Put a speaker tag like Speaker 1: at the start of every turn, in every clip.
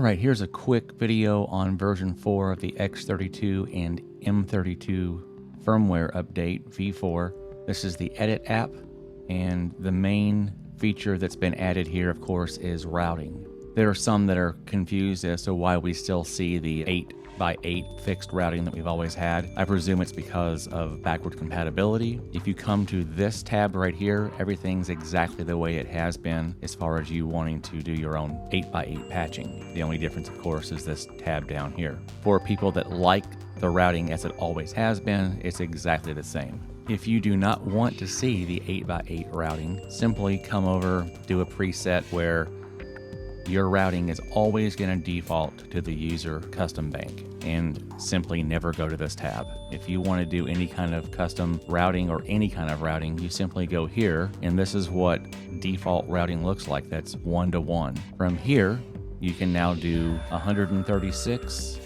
Speaker 1: All right, here's a quick video on version 4 of the X32 and M32 firmware update v4. This is the edit app, and the main feature that's been added here, of course, is routing. There are some that are confused as to why we still see the 8x8 fixed routing that we've always had. I presume it's because of backward compatibility. If you come to this tab right here, everything's exactly the way it has been as far as you wanting to do your own 8x8 patching. The only difference, of course, is this tab down here. For people that like the routing as it always has been, it's exactly the same. If you do not want to see the 8x8 routing, simply come over, do a preset where your routing is always going to default to the user custom bank, and simply never go to this tab. If you want to do any kind of custom routing or any kind of routing, you simply go here, and this is what default routing looks like. That's 1-to-1. From here, you can now do 136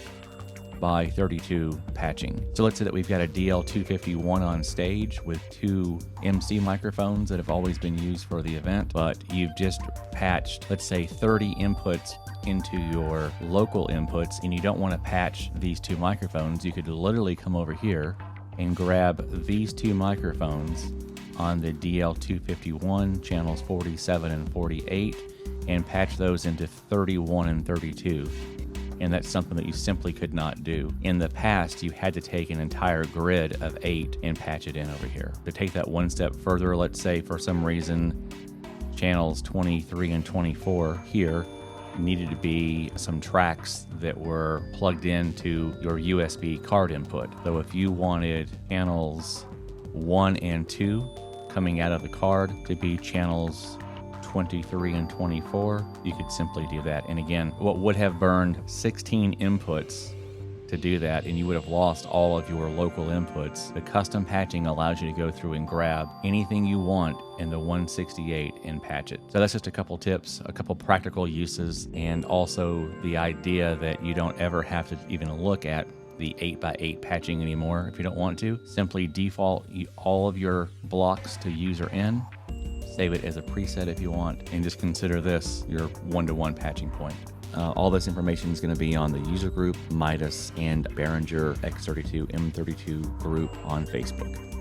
Speaker 1: by 32 patching. So let's say that we've got a DL251 on stage with 2 MC microphones that have always been used for the event, but you've just patched, let's say, 30 inputs into your local inputs, and you don't want to patch these 2 microphones. You could literally come over here and grab these 2 microphones on the DL251 channels 47 and 48 and patch those into 31 and 32. And that's something that you simply could not do. In the past, you had to take an entire grid of 8 and patch it in over here. To take that one step further, let's say for some reason channels 23 and 24 here needed to be some tracks that were plugged into your USB card input. So if you wanted channels 1 and 2 coming out of the card to be channels 23 and 24, you could simply do that. And again, what would have burned 16 inputs to do that, and you would have lost all of your local inputs, the custom patching allows you to go through and grab anything you want in the 168 and patch it. So that's just a couple tips, a couple practical uses, and also the idea that you don't ever have to even look at the 8x8 patching anymore if you don't want to. Simply default all of your blocks to user in, save it as a preset if you want, and just consider this your 1-to-1 patching point. All this information is going to be on the user group, Midas, and Behringer X32, M32 group on Facebook.